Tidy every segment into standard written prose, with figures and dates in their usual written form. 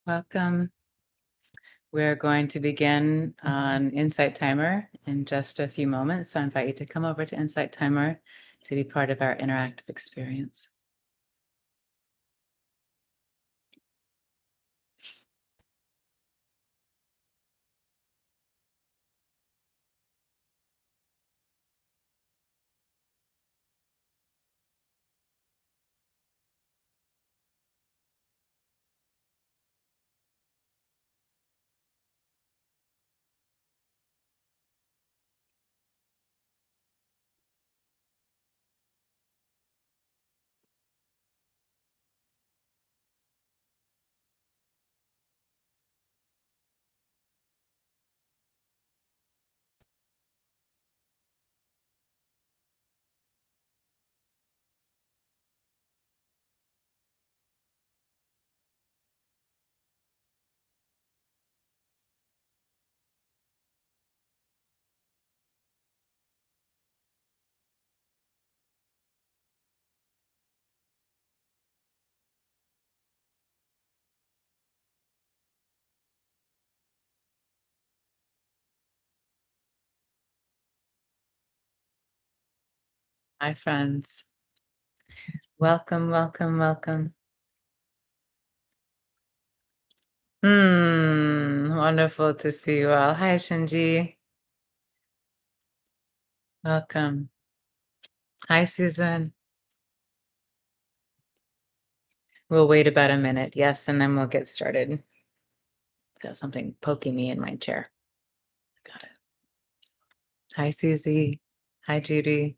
Welcome. We're going to begin on Insight Timer in just a few moments. So I invite you to come over to Insight Timer to be part of our interactive experience. Hi, friends. Welcome, welcome, welcome. Wonderful to see you all. Hi, Shinji. Welcome. Hi, Susan. We'll wait about a minute, yes, and then we'll get started. Got something poking me in my chair. Got it. Hi, Susie. Hi, Judy.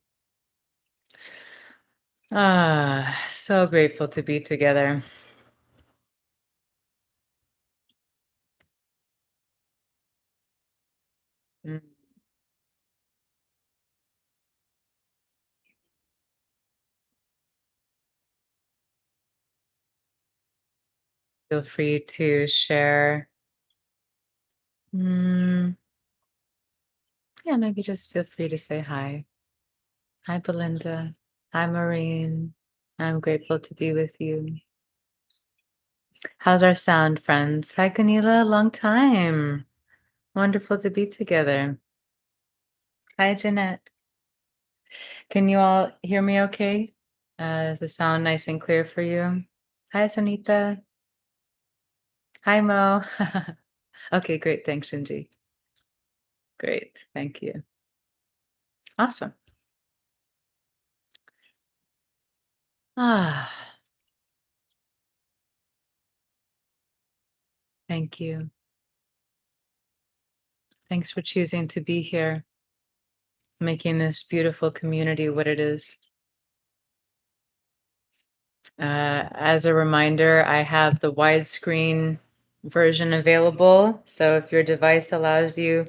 So grateful to be together. Mm. Feel free to share. Mm, yeah, maybe just feel free to say hi. Hi, Belinda. Hi, Maureen. I'm grateful to be with you. How's our sound, friends? Hi, Kanila. Long time. Wonderful to be together. Hi, Jeanette. Can you all hear me okay? Is the sound nice and clear for you? Hi, Sanita. Hi, Mo. Okay, great. Thanks, Shinji. Great. Thank you. Awesome. Ah, thank you. Thanks for choosing to be here, making this beautiful community what it is. As a reminder, I have the widescreen version available. So if your device allows you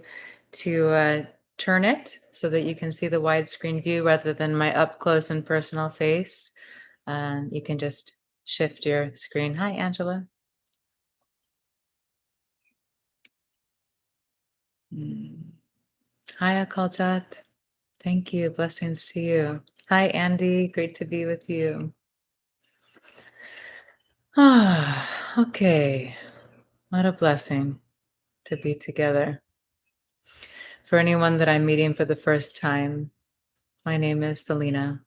to turn it so that you can see the widescreen view rather than my up close and personal face, you can just shift your screen. Hi, Angela. Mm. Hi, Akaljat. Thank you. Blessings to you. Hi, Andy. Great to be with you. Ah, okay. What a blessing to be together. For anyone that I'm meeting for the first time, my name is Selena,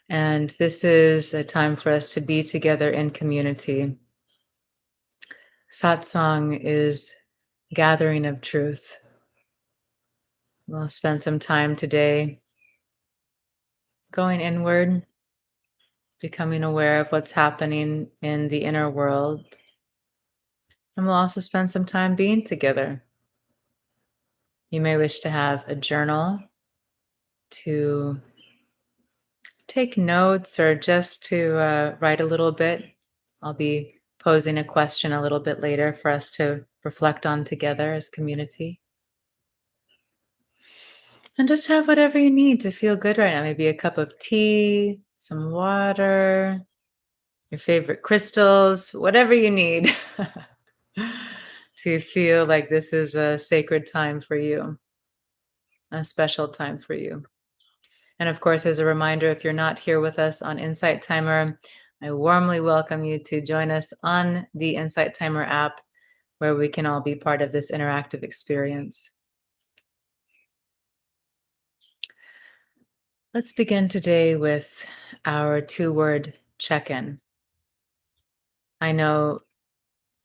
and this is a time for us to be together in community. Satsang is gathering of truth. We'll spend some time today going inward, becoming aware of what's happening in the inner world. And we'll also spend some time being together. You may wish to have a journal to take notes or just to write a little bit. I'll be posing a question a little bit later for us to reflect on together as community. And just have whatever you need to feel good right now. Maybe a cup of tea, some water, your favorite crystals, whatever you need to feel like this is a sacred time for you, a special time for you. And of course, as a reminder, if you're not here with us on Insight Timer, I warmly welcome you to join us on the Insight Timer app, where we can all be part of this interactive experience. Let's begin today with our 2-word check-in. I know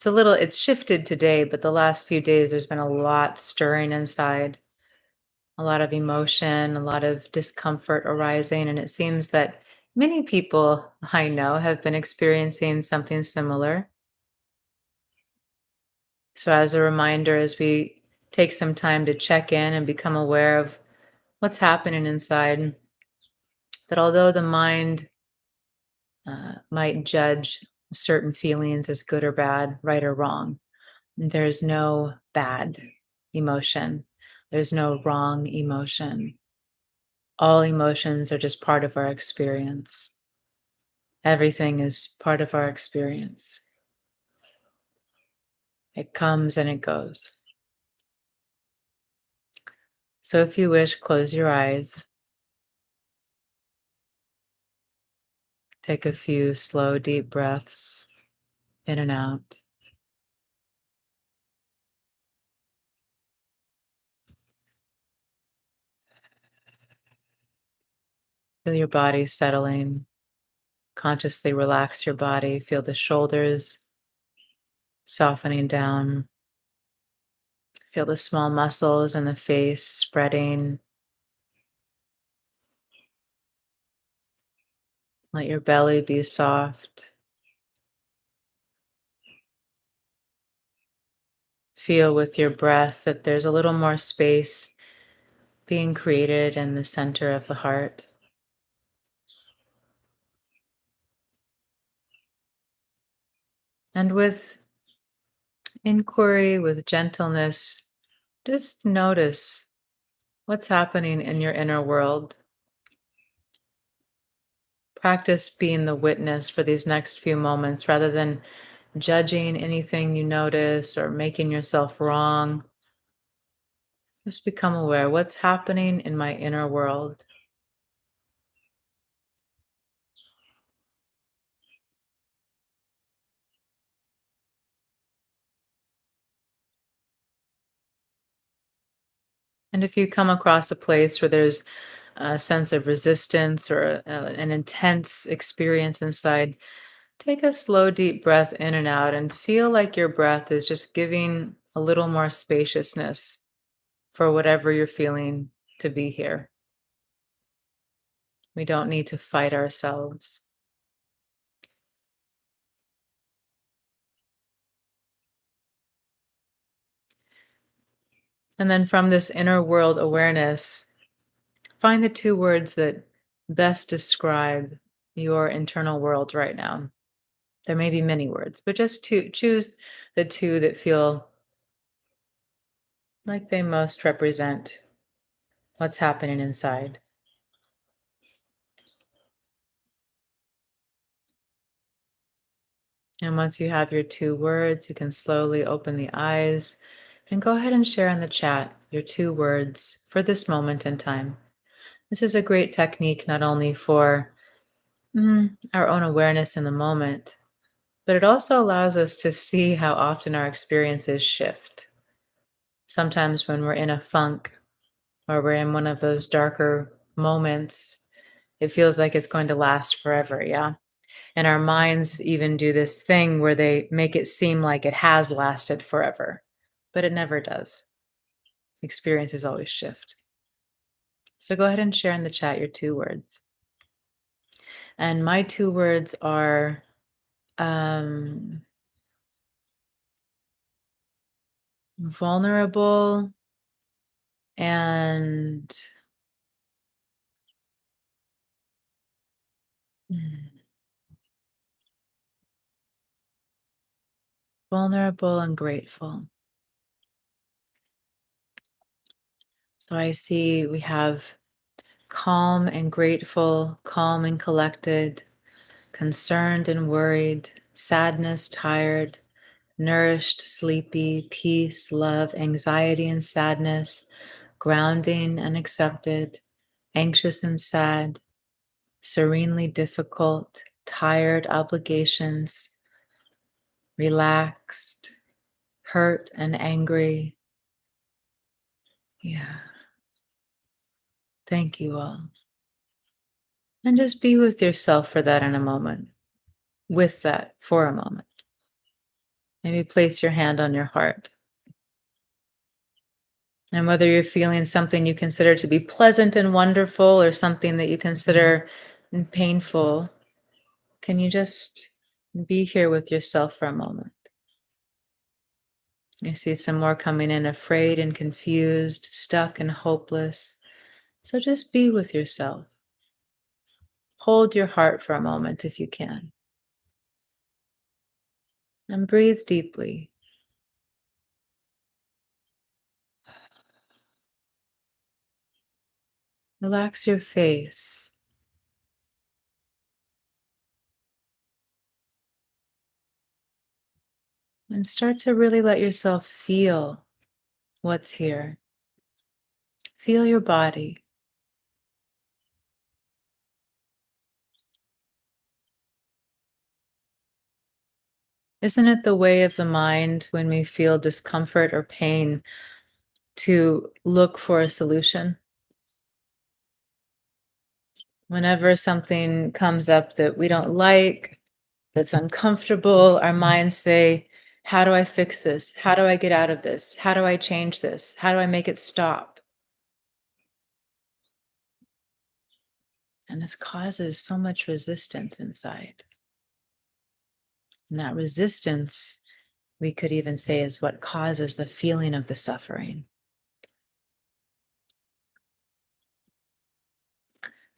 it's shifted today, but the last few days there's been a lot stirring inside, a lot of emotion, a lot of discomfort arising, and it seems that many people I know have been experiencing something similar. So, as a reminder, as we take some time to check in and become aware of what's happening inside, that although the mind might judge certain feelings as good or bad, right or wrong, there's no bad emotion, there's no wrong emotion. All emotions are just part of our experience. Everything is part of our experience. It comes and it goes. So, if you wish, close your eyes. Take a few slow, deep breaths in and out. Feel your body settling. Consciously relax your body. Feel the shoulders softening down. Feel the small muscles in the face spreading. Let your belly be soft. Feel with your breath that there's a little more space being created in the center of the heart. And with inquiry, with gentleness, just notice what's happening in your inner world. Practice being the witness for these next few moments rather than judging anything you notice or making yourself wrong. Just become aware what's happening in my inner world. And if you come across a place where there's a sense of resistance or an intense experience inside, take a slow, deep breath in and out and feel like your breath is just giving a little more spaciousness for whatever you're feeling to be here. We don't need to fight ourselves. And then from this inner world awareness, find the 2 words that best describe your internal world right now. There may be many words, but just choose the 2 that feel like they most represent what's happening inside. And once you have your 2 words, you can slowly open the eyes and go ahead and share in the chat your 2 words for this moment in time. This is a great technique not only for our own awareness in the moment, but it also allows us to see how often our experiences shift. Sometimes when we're in a funk or we're in one of those darker moments, it feels like it's going to last forever, yeah? And our minds even do this thing where they make it seem like it has lasted forever, but it never does. Experiences always shift. So go ahead and share in the chat your 2 words. And my 2 words are um, vulnerable and mm, vulnerable and grateful. So I see we have calm and grateful, calm and collected, concerned and worried, sadness, tired, nourished, sleepy, peace, love, anxiety and sadness, grounding and accepted, anxious and sad, serenely difficult, tired obligations, relaxed, hurt, and angry. Yeah. Thank you all. And just be with yourself for that in a moment, with that for a moment. Maybe place your hand on your heart. And whether you're feeling something you consider to be pleasant and wonderful or something that you consider painful, can you just be here with yourself for a moment? I see some more coming in, afraid and confused, stuck and hopeless. So just be with yourself. Hold your heart for a moment if you can. And breathe deeply. Relax your face. And start to really let yourself feel what's here. Feel your body. Isn't it the way of the mind when we feel discomfort or pain to look for a solution? Whenever something comes up that we don't like, that's uncomfortable, our minds say, how do I fix this? How do I get out of this? How do I change this? How do I make it stop? And this causes so much resistance inside. And that resistance, we could even say, is what causes the feeling of the suffering.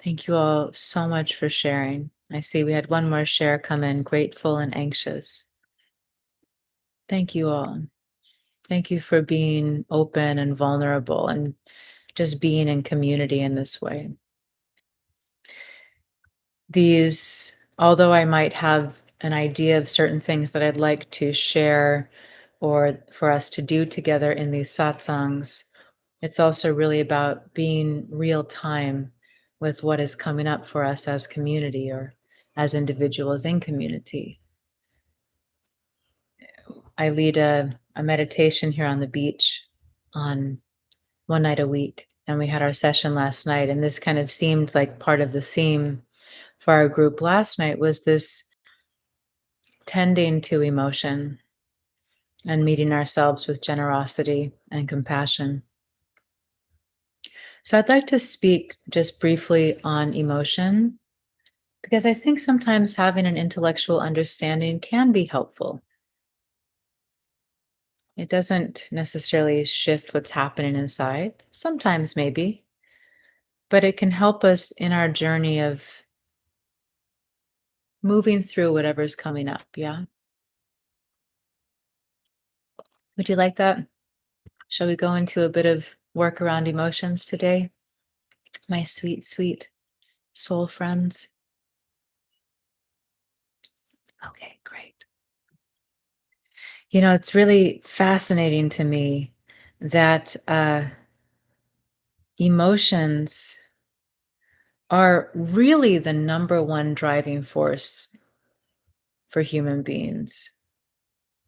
Thank you all so much for sharing. I see we had one more share come in, grateful and anxious. Thank you all. Thank you for being open and vulnerable and just being in community in this way. These, although I might have an idea of certain things that I'd like to share or for us to do together in these satsangs, it's also really about being real time with what is coming up for us as community or as individuals in community. I lead a meditation here on the beach on one night a week, and we had our session last night, and this kind of seemed like part of the theme for our group last night was this tending to emotion and meeting ourselves with generosity and compassion. So I'd like to speak just briefly on emotion because I think sometimes having an intellectual understanding can be helpful. It doesn't necessarily shift what's happening inside, sometimes maybe, but it can help us in our journey of moving through whatever's coming up. Yeah. Would you like that? Shall we go into a bit of work around emotions today? My sweet, sweet soul friends. Okay, great. You know, it's really fascinating to me that emotions are really the number one driving force for human beings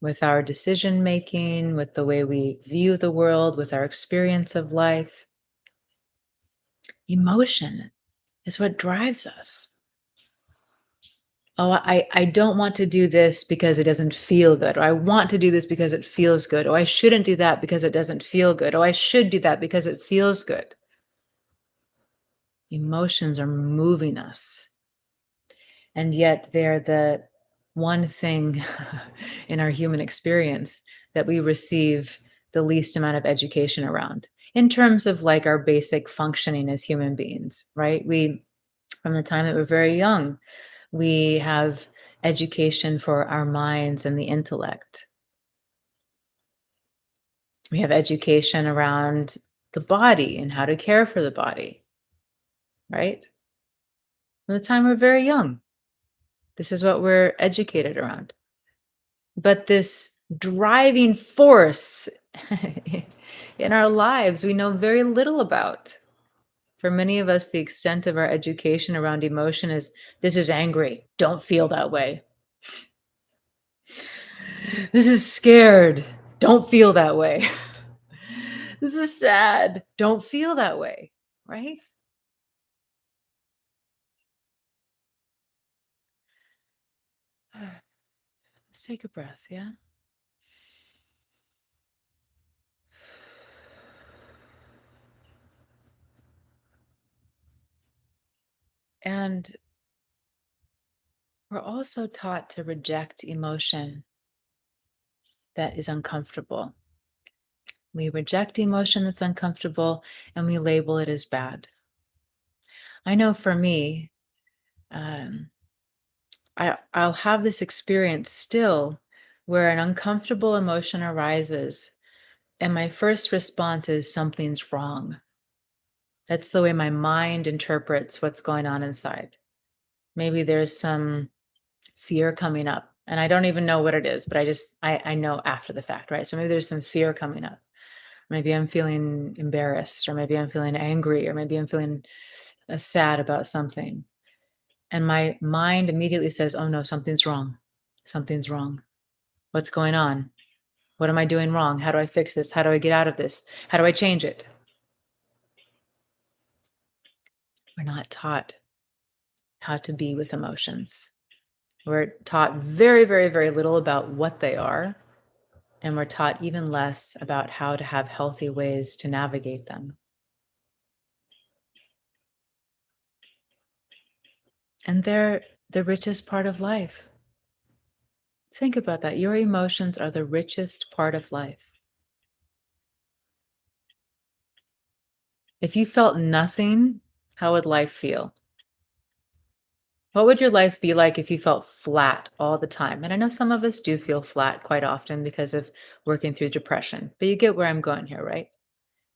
with our decision making, with the way we view the world, with our experience of life. Emotion is what drives us. Oh, I don't want to do this because it doesn't feel good. Or I want to do this because it feels good. Oh, I shouldn't do that because it doesn't feel good. Oh, I should do that because it feels good. Emotions are moving us. And yet they're the one thing in our human experience that we receive the least amount of education around in terms of like our basic functioning as human beings, right? We, from the time that we're very young, we have education for our minds and the intellect. We have education around the body and how to care for the body, right? From the time we're very young, this is what we're educated around. But this driving force in our lives, we know very little about For many of us, the extent of our education around emotion is this is angry. Don't feel that way. This is scared. Don't feel that way. This is sad. Don't feel that way. Right? Let's take a breath. Yeah. And we're also taught to reject emotion that is uncomfortable. We reject emotion that's uncomfortable and we label it as bad. I know for me, um, I'll have this experience still where an uncomfortable emotion arises, and my first response is something's wrong. That's the way my mind interprets what's going on inside. Maybe there's some fear coming up, and I don't even know what it is, but I know after the fact, right? So maybe there's some fear coming up. Maybe I'm feeling embarrassed, or maybe I'm feeling angry, or maybe I'm feeling sad about something. And my mind immediately says, oh no, something's wrong. Something's wrong. What's going on? What am I doing wrong? How do I fix this? How do I get out of this? How do I change it? We're not taught how to be with emotions. We're taught very, very, very little about what they are. And we're taught even less about how to have healthy ways to navigate them. And they're the richest part of life. Think about that. Your emotions are the richest part of life. If you felt nothing, how would life feel? What would your life be like if you felt flat all the time? And I know some of us do feel flat quite often because of working through depression, but you get where I'm going here, right?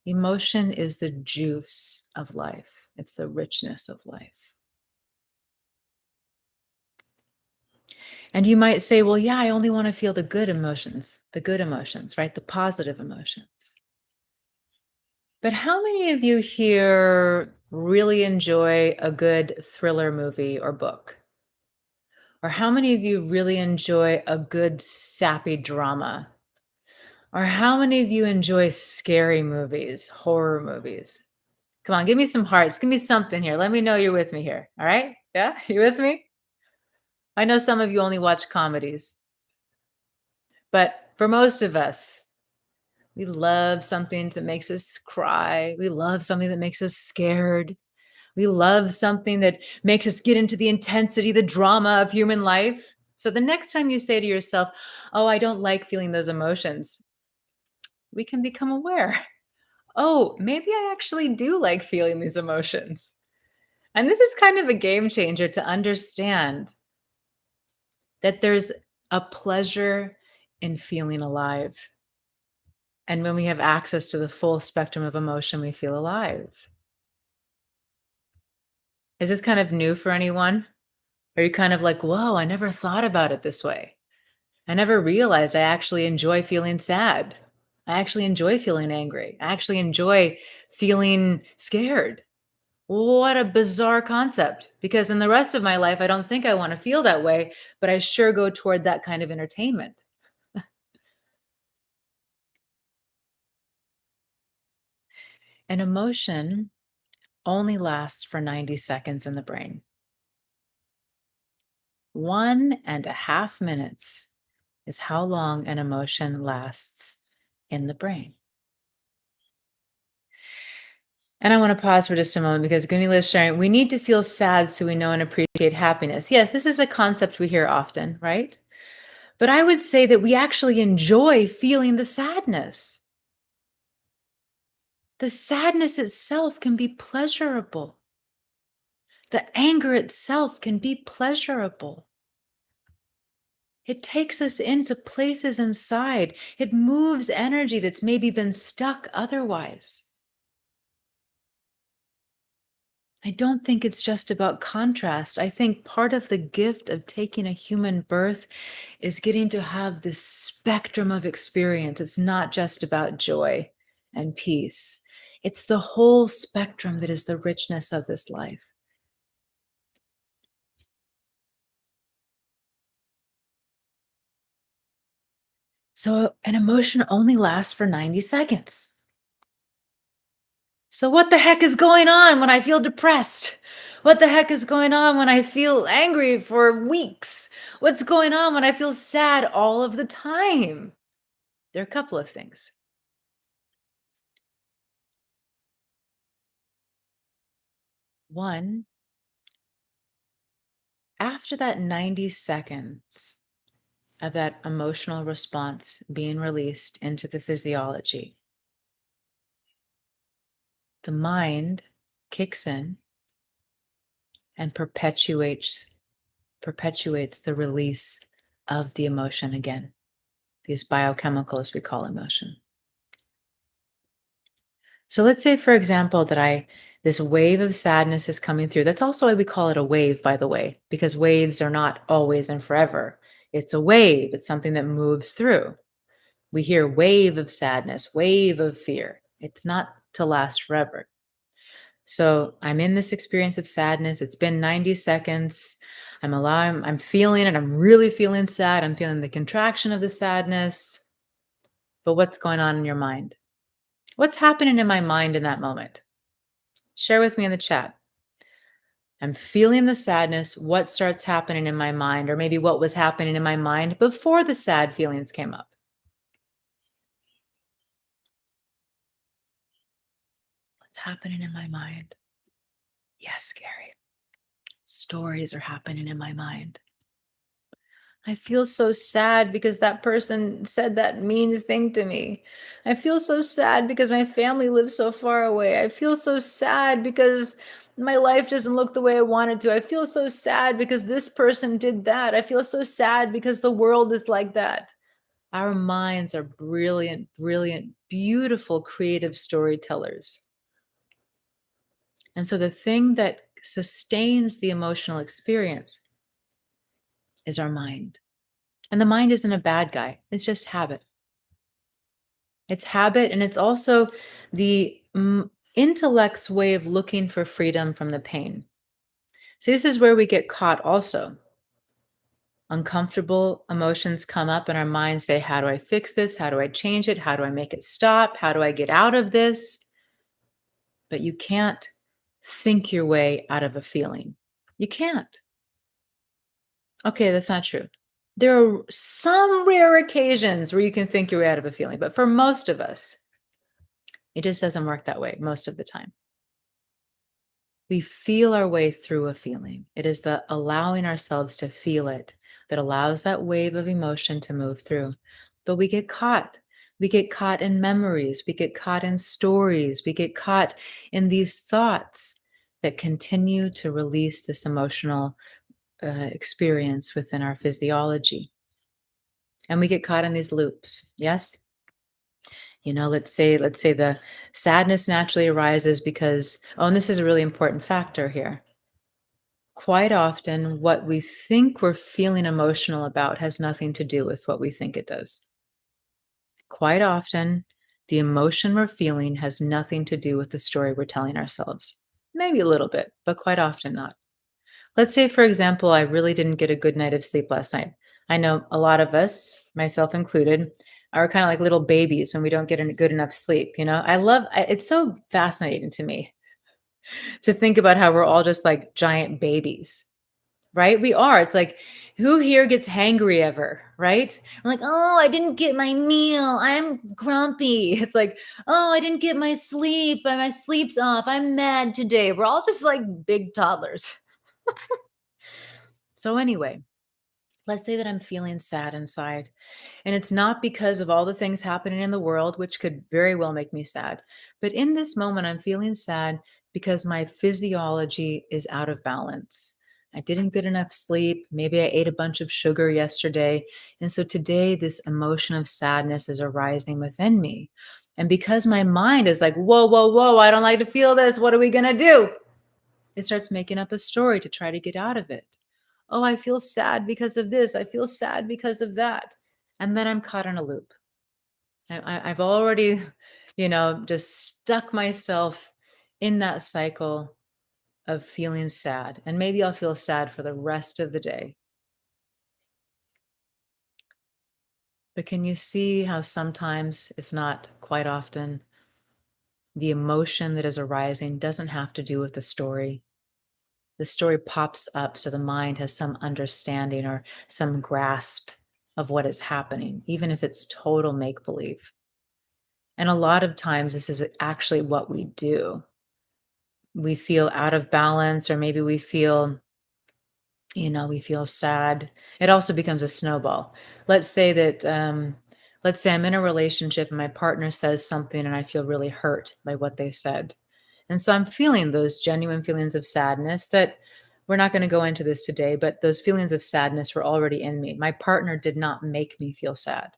Emotion is the juice of life, it's the richness of life. And you might say, well, yeah, I only want to feel the good emotions, right? The positive emotions. But how many of you here really enjoy a good thriller movie or book? Or how many of you really enjoy a good sappy drama? Or how many of you enjoy scary movies, horror movies? Come on, give me some hearts. Give me something here. Let me know you're with me here. All right? Yeah? You with me? I know some of you only watch comedies, but for most of us, we love something that makes us cry. We love something that makes us scared. We love something that makes us get into the intensity, the drama of human life. So the next time you say to yourself, oh, I don't like feeling those emotions, we can become aware. Oh, maybe I actually do like feeling these emotions. And this is kind of a game changer to understand that there's a pleasure in feeling alive. And when we have access to the full spectrum of emotion, we feel alive. Is this kind of new for anyone? Are you kind of like, whoa, I never thought about it this way? I never realized I actually enjoy feeling sad. I actually enjoy feeling angry. I actually enjoy feeling scared. What a bizarre concept. Because in the rest of my life, I don't think I want to feel that way, but I sure go toward that kind of entertainment. An emotion only lasts for 90 seconds in the brain. 1.5 minutes is how long an emotion lasts in the brain. And I want to pause for just a moment because Gunila is sharing, we need to feel sad so we know and appreciate happiness. Yes, this is a concept we hear often, right? But I would say that we actually enjoy feeling the sadness. The sadness itself can be pleasurable. The anger itself can be pleasurable. It takes us into places inside. It moves energy that's maybe been stuck otherwise. I don't think it's just about contrast. I think part of the gift of taking a human birth is getting to have this spectrum of experience. It's not just about joy and peace. It's the whole spectrum that is the richness of this life. So an emotion only lasts for 90 seconds. So what the heck is going on when I feel depressed? What the heck is going on when I feel angry for weeks? What's going on when I feel sad all of the time? There are a couple of things. One, after that 90 seconds of that emotional response being released into the physiology, the mind kicks in and perpetuates the release of the emotion again. These biochemicals we call emotion. So let's say, for example, that this wave of sadness is coming through. That's also why we call it a wave, by the way, because waves are not always and forever. It's a wave. It's something that moves through. We hear wave of sadness, wave of fear. It's not to last forever. So I'm in this experience of sadness. It's been 90 seconds. I'm feeling it. I'm really feeling sad. I'm feeling the contraction of the sadness. But what's going on in your mind? What's happening in my mind in that moment? Share with me in the chat. I'm feeling the sadness. What starts happening in my mind, or maybe what was happening in my mind before the sad feelings came up? What's happening in my mind? Yes, Gary. Stories are happening in my mind. I feel so sad because that person said that mean thing to me. I feel so sad because my family lives so far away. I feel so sad because my life doesn't look the way I want it to. I feel so sad because this person did that. I feel so sad because the world is like that. Our minds are brilliant, brilliant, beautiful, creative storytellers. And so the thing that sustains the emotional experience is our mind. And the mind isn't a bad guy, it's just habit. It's habit, and it's also the intellect's way of looking for freedom from the pain. See, this is where we get caught also. Uncomfortable emotions come up, and our minds say, how do I fix this? How do I change it? How do I make it stop? How do I get out of this? But you can't think your way out of a feeling. You can't. Okay, that's not true. There are some rare occasions where you can think your way out of a feeling, but for most of us, it just doesn't work that way most of the time. We feel our way through a feeling. It is the allowing ourselves to feel it that allows that wave of emotion to move through. But we get caught. We get caught in memories. We get caught in stories. We get caught in these thoughts that continue to release this emotional experience within our physiology. And we get caught in these loops. Yes? Let's say the sadness naturally arises because, oh, and this is a really important factor here. Quite often, what we think we're feeling emotional about has nothing to do with what we think it does. Quite often, the emotion we're feeling has nothing to do with the story we're telling ourselves. Maybe a little bit, but quite often not. Let's say, for example, I really didn't get a good night of sleep last night. I know a lot of us, myself included, are kind of like little babies when we don't get a good enough sleep. It's so fascinating to me to think about how we're all just like giant babies, right? We are. It's like, who here gets hangry ever, right? I'm like, oh, I didn't get my meal. I'm grumpy. It's like, oh, I didn't get my sleep. My sleep's off. I'm mad today. We're all just like big toddlers. So, anyway, let's say that I'm feeling sad inside. And it's not because of all the things happening in the world, which could very well make me sad. But in this moment, I'm feeling sad because my physiology is out of balance. I didn't get enough sleep. Maybe I ate a bunch of sugar yesterday. And so today, this emotion of sadness is arising within me. And because my mind is like, whoa, whoa, whoa, I don't like to feel this. What are we going to do? It starts making up a story to try to get out of it. Oh, I feel sad because of this. I feel sad because of that. And then I'm caught in a loop. I've already just stuck myself in that cycle of feeling sad. And maybe I'll feel sad for the rest of the day. But can you see how sometimes, if not quite often, the emotion that is arising doesn't have to do with the story? The story pops up so the mind has some understanding or some grasp of what is happening, even if it's total make believe. And a lot of times, this is actually what we do. We feel out of balance, or maybe we feel sad. It also becomes a snowball. Let's say that, let's say I'm in a relationship and my partner says something and I feel really hurt by what they said. And so I'm feeling those genuine feelings of sadness that we're not going to go into this today, but those feelings of sadness were already in me. My partner did not make me feel sad.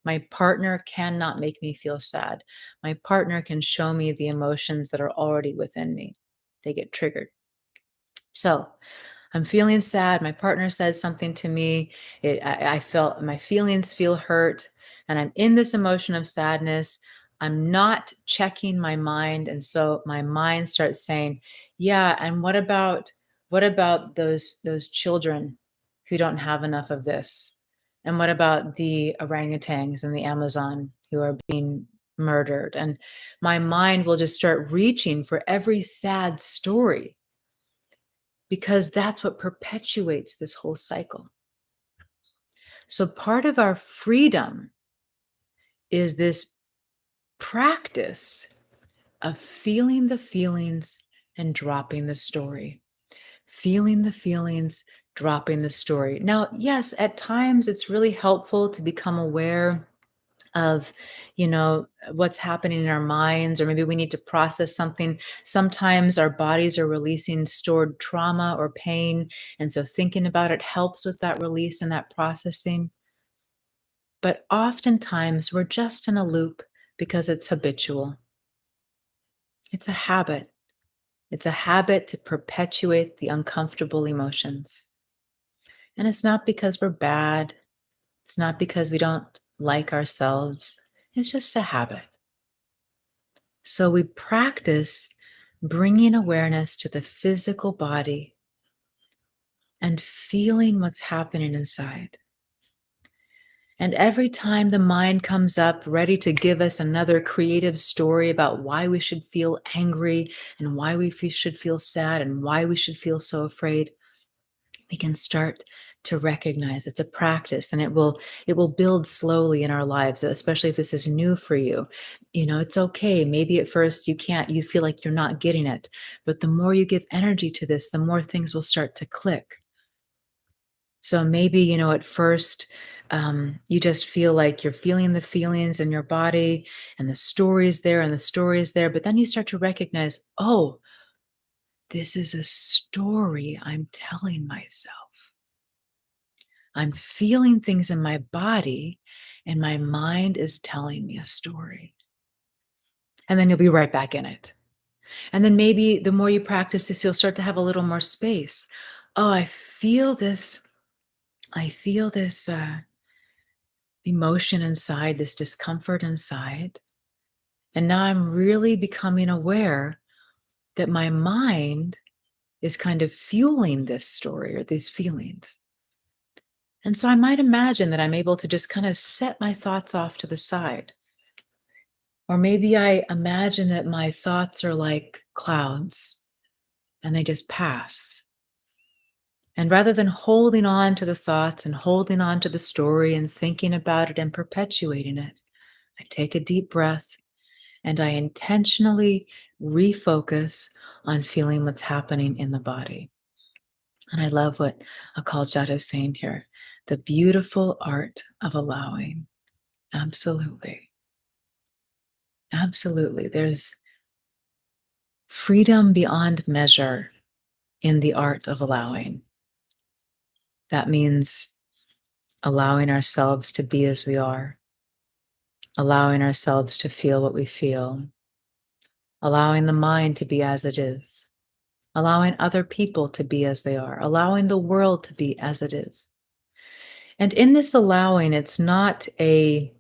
My partner cannot make me feel sad. My partner can show me the emotions that are already within me. They get triggered. So I'm feeling sad. My partner said something to me. I felt my feelings feel hurt, and I'm in this emotion of sadness. I'm not checking my mind, and so my mind starts saying, "Yeah, and what about those children who don't have enough of this? And what about the orangutans in the Amazon who are being murdered?" And my mind will just start reaching for every sad story because that's what perpetuates this whole cycle. So, part of our freedom is this practice of feeling the feelings and dropping the story. Feeling the feelings, dropping the story. Now, yes, at times it's really helpful to become aware of what's happening in our minds, or maybe we need to process something. Sometimes our bodies are releasing stored trauma or pain, and so thinking about it helps with that release and that processing. But oftentimes we're just in a loop because it's habitual. It's a habit. It's a habit to perpetuate the uncomfortable emotions. And it's not because we're bad. It's not because we don't like ourselves. It's just a habit. So we practice bringing awareness to the physical body and feeling what's happening inside. And every time the mind comes up ready to give us another creative story about why we should feel angry and why we should feel sad and why we should feel so afraid, we can start to recognize it's a practice, and it will build slowly in our lives, especially if this is new for you. It's okay, maybe at first you feel like you're not getting it, but the more you give energy to this, the more things will start to click. So maybe at first, you just feel like you're feeling the feelings in your body, and the stories there and the stories there, but then you start to recognize, oh, this is a story I'm telling myself. I'm feeling things in my body, and my mind is telling me a story. And then you'll be right back in it. And then maybe the more you practice this, you'll start to have a little more space. Oh, I feel this. I feel this emotion inside, this discomfort inside. And now I'm really becoming aware that my mind is kind of fueling this story or these feelings. And so I might imagine that I'm able to just kind of set my thoughts off to the side. Or maybe I imagine that my thoughts are like clouds and they just pass. And rather than holding on to the thoughts and holding on to the story and thinking about it and perpetuating it, I take a deep breath and I intentionally refocus on feeling what's happening in the body. And I love what Akaljat is saying here, the beautiful art of allowing. Absolutely. Absolutely. There's freedom beyond measure in the art of allowing. That means allowing ourselves to be as we are, allowing ourselves to feel what we feel, allowing the mind to be as it is, allowing other people to be as they are, allowing the world to be as it is. And in this allowing, it's not a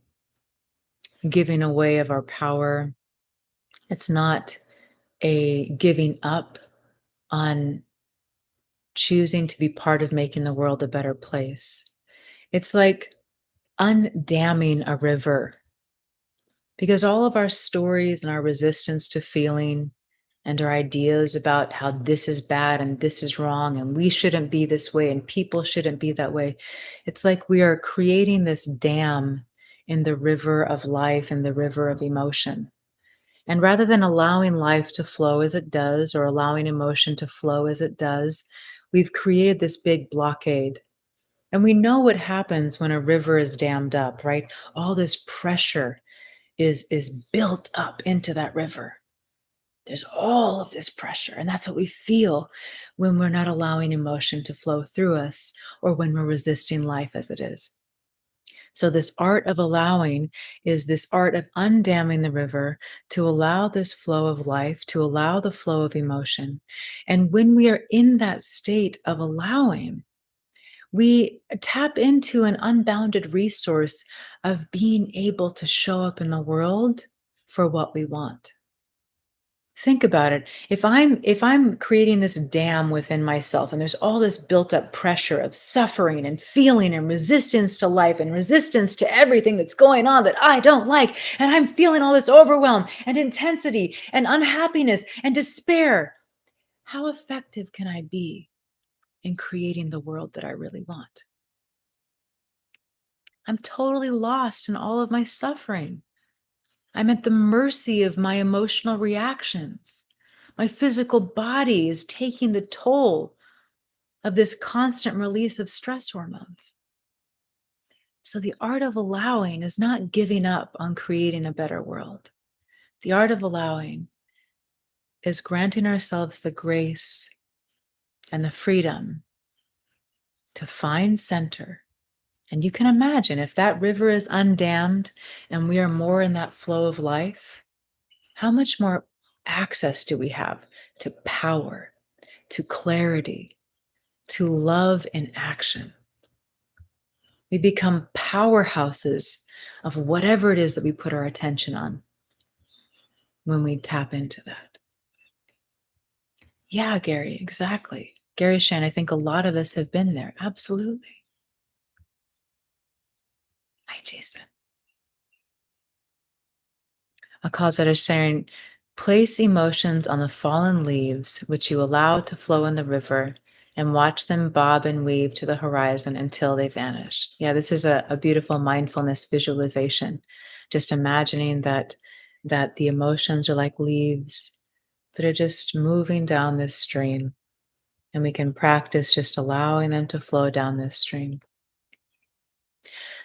giving away of our power. It's not a giving up on choosing to be part of making the world a better place. It's like undamming a river because all of our stories and our resistance to feeling and our ideas about how this is bad and this is wrong and we shouldn't be this way and people shouldn't be that way. It's like we are creating this dam in the river of life and the river of emotion. And rather than allowing life to flow as it does or allowing emotion to flow as it does, we've created this big blockade. And we know what happens when a river is dammed up, right? All this pressure is built up into that river. There's all of this pressure, and that's what we feel when we're not allowing emotion to flow through us or when we're resisting life as it is. So, this art of allowing is this art of undamming the river to allow this flow of life, to allow the flow of emotion. And when we are in that state of allowing, we tap into an unbounded resource of being able to show up in the world for what we want. Think about it. If I'm creating this dam within myself and there's all this built up pressure of suffering and feeling and resistance to life and resistance to everything that's going on that I don't like, and I'm feeling all this overwhelm and intensity and unhappiness and despair, how effective can I be in creating the world that I really want? I'm totally lost in all of my suffering. I'm at the mercy of my emotional reactions. My physical body is taking the toll of this constant release of stress hormones. So, the art of allowing is not giving up on creating a better world. The art of allowing is granting ourselves the grace and the freedom to find center. And you can imagine if that river is undammed and we are more in that flow of life, how much more access do we have to power, to clarity, to love in action? We become powerhouses of whatever it is that we put our attention on when we tap into that. Yeah, Gary, exactly. Gary Shan, I think a lot of us have been there. Absolutely. Hi, Jason. Akaza is saying, place emotions on the fallen leaves, which you allow to flow in the river, and watch them bob and weave to the horizon until they vanish. Yeah, this is a beautiful mindfulness visualization. Just imagining that the emotions are like leaves that are just moving down this stream. And we can practice just allowing them to flow down this stream.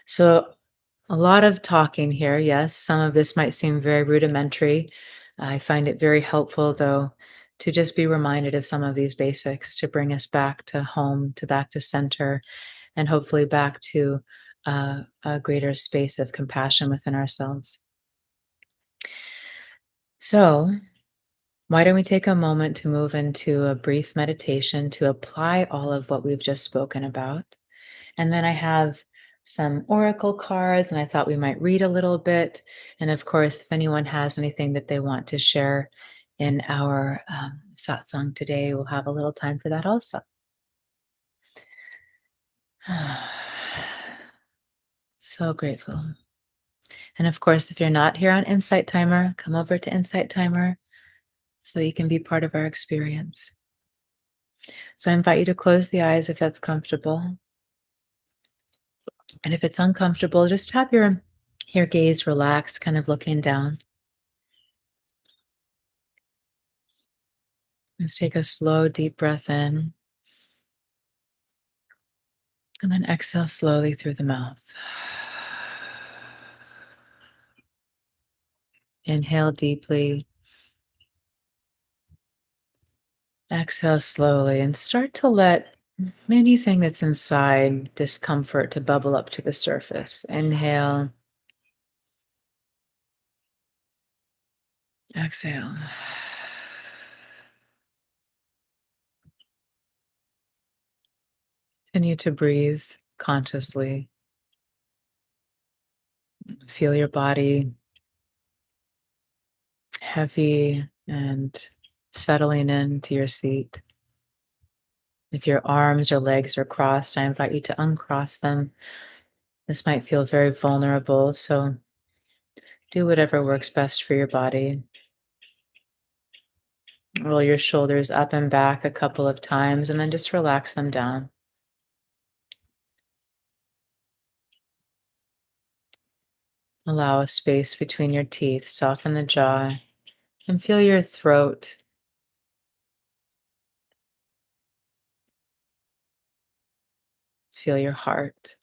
So a lot of talking here. Yes, some of this might seem very rudimentary. I find it very helpful, though, to just be reminded of some of these basics to bring us back to home, to back to center, and hopefully back to a greater space of compassion within ourselves. So, why don't we take a moment to move into a brief meditation to apply all of what we've just spoken about? And then I have some oracle cards, and I thought we might read a little bit. And of course, if anyone has anything that they want to share in our satsang today, we'll have a little time for that also. So grateful. And of course, if you're not here on Insight Timer, come over to Insight Timer so that you can be part of our experience. So I invite you to close the eyes if that's comfortable. And if it's uncomfortable, just have your gaze relaxed, kind of looking down. Let's take a slow, deep breath in. And then exhale slowly through the mouth. Inhale deeply. Exhale slowly and start to let anything that's inside discomfort to bubble up to the surface. Inhale. Exhale. Continue to breathe consciously. Feel your body heavy and settling into your seat. If your arms or legs are crossed, I invite you to uncross them. This might feel very vulnerable, so do whatever works best for your body. Roll your shoulders up and back a couple of times and then just relax them down. Allow a space between your teeth, soften the jaw, and feel your throat. Feel your heart.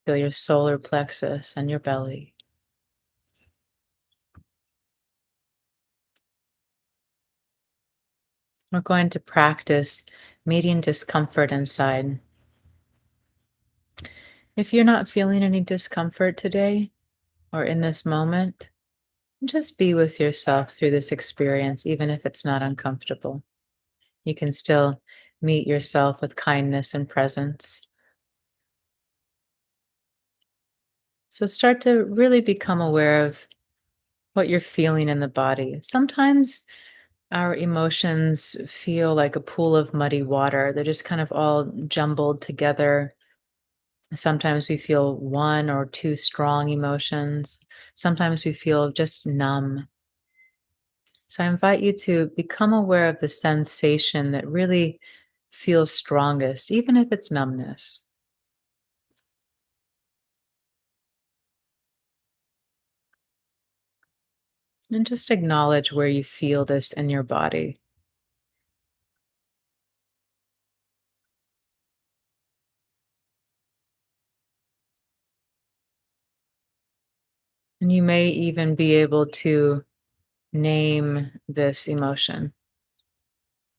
Feel your solar plexus and your belly. We're going to practice meeting discomfort inside. If you're not feeling any discomfort today or in this moment, just be with yourself through this experience, even if it's not uncomfortable. You can still meet yourself with kindness and presence. So start to really become aware of what you're feeling in the body. Sometimes our emotions feel like a pool of muddy water. They're just kind of all jumbled together. Sometimes we feel one or two strong emotions. Sometimes we feel just numb. So I invite you to become aware of the sensation that really feels strongest, even if it's numbness. And just acknowledge where you feel this in your body. And you may even be able to name this emotion.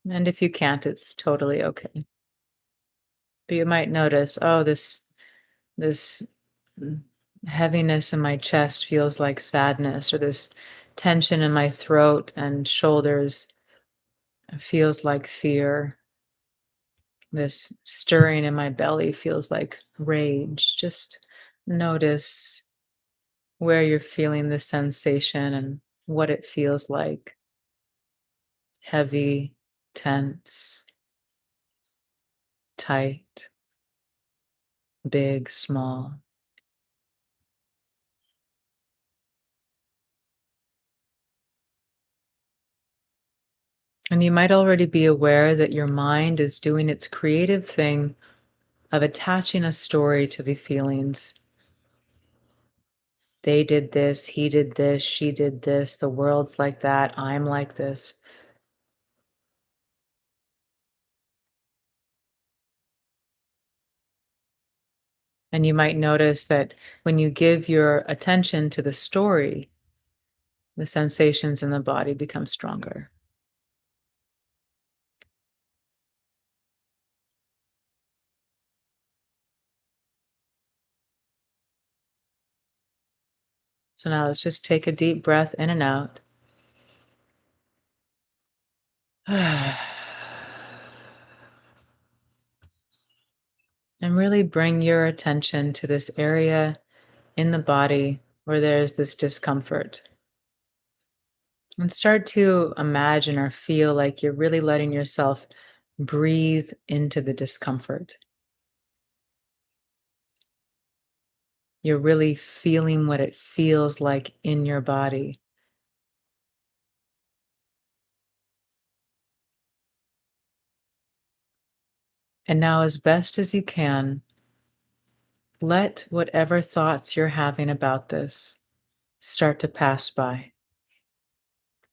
And if you can't, it's totally okay. But you might notice, oh, this mm, heaviness in my chest feels like sadness, or this tension in my throat and shoulders feels like fear. This stirring in my belly feels like rage. Just notice where you're feeling the sensation and what it feels like. Heavy, tense, tight, big, small. And you might already be aware that your mind is doing its creative thing of attaching a story to the feelings. They did this, he did this, she did this, the world's like that, I'm like this. And you might notice that when you give your attention to the story, the sensations in the body become stronger. So now let's just take a deep breath in and out. And really bring your attention to this area in the body where there's this discomfort. And start to imagine or feel like you're really letting yourself breathe into the discomfort. You're really feeling what it feels like in your body. And now, as best as you can, let whatever thoughts you're having about this start to pass by.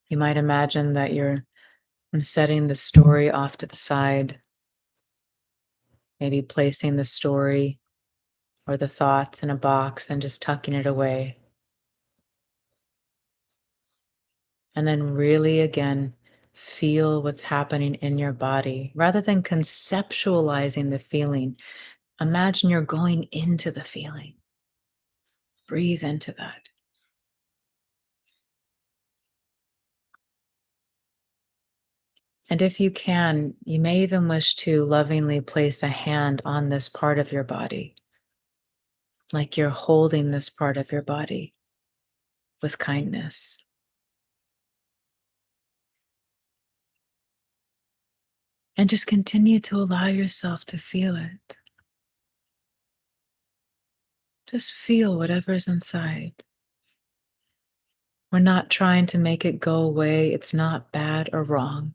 You might imagine that you're setting the story off to the side, maybe placing the story or the thoughts in a box and just tucking it away. And then, really, again, feel what's happening in your body rather than conceptualizing the feeling. Imagine you're going into the feeling. Breathe into that. And if you can, you may even wish to lovingly place a hand on this part of your body. like you're holding this part of your body with kindness. And just continue to allow yourself to feel it. Just feel whatever's inside. We're not trying to make it go away. It's not bad or wrong.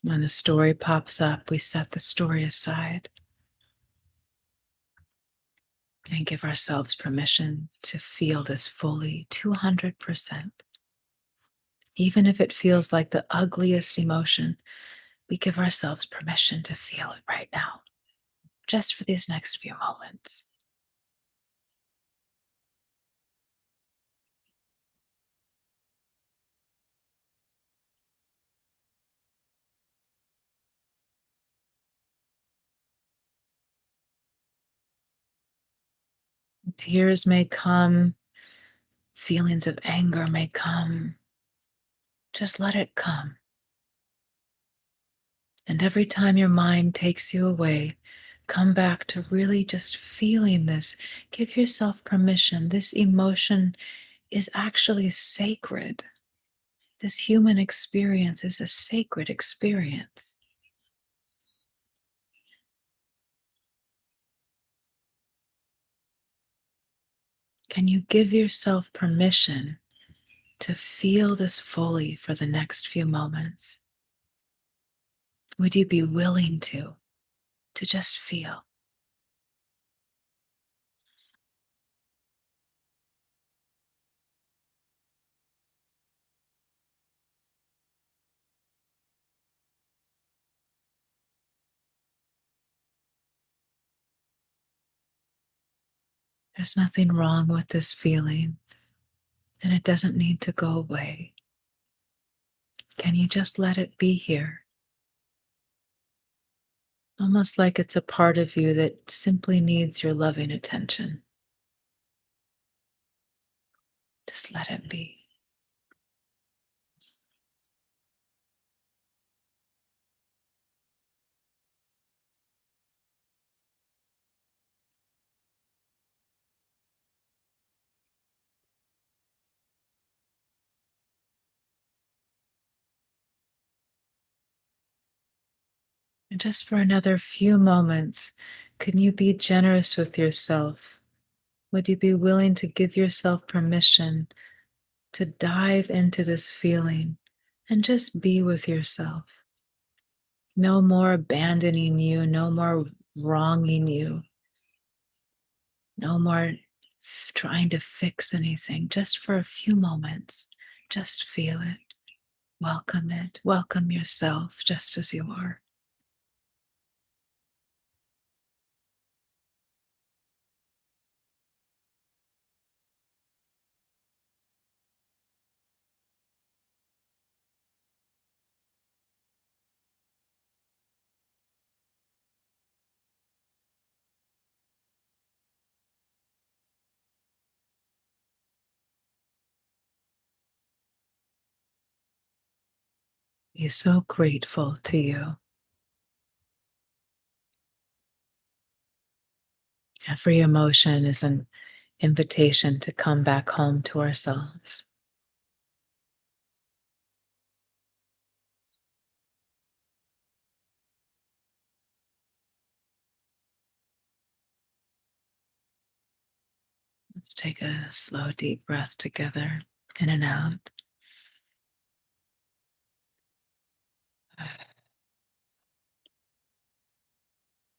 When the story pops up, we set the story aside and give ourselves permission to feel this fully, 200%. Even if it feels like the ugliest emotion, we give ourselves permission to feel it right now, just for these next few moments. Tears may come, feelings of anger may come. Just let it come. And every time your mind takes you away, come back to really just feeling this. Give yourself permission. This emotion is actually sacred. This human experience is a sacred experience. Can you give yourself permission to feel this fully for the next few moments? Would you be willing to just feel? There's nothing wrong with this feeling, and it doesn't need to go away. Can you just let it be here? Almost like it's a part of you that simply needs your loving attention. Just let it be. And just for another few moments, can you be generous with yourself? Would you be willing to give yourself permission to dive into this feeling and just be with yourself? No more abandoning you, no more wronging you, no more trying to fix anything. Just for a few moments, just feel it. Welcome it. Welcome yourself just as you are. Be so grateful to you. Every emotion is an invitation to come back home to ourselves. Let's take a slow, deep breath together, in and out.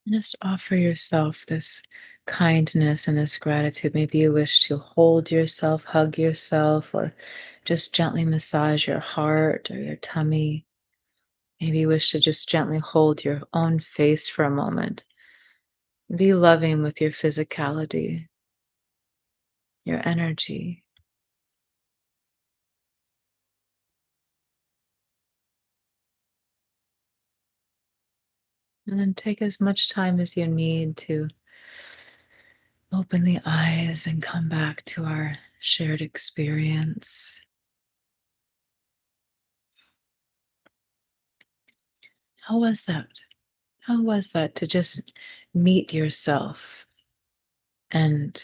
And just offer yourself this kindness and this gratitude. Maybe you wish to hold yourself, hug yourself, or just gently massage your heart or your tummy. Maybe you wish to just gently hold your own face for a moment. Be loving with your physicality, your energy. And then take as much time as you need to open the eyes and come back to our shared experience. How was that? How was that to just meet yourself and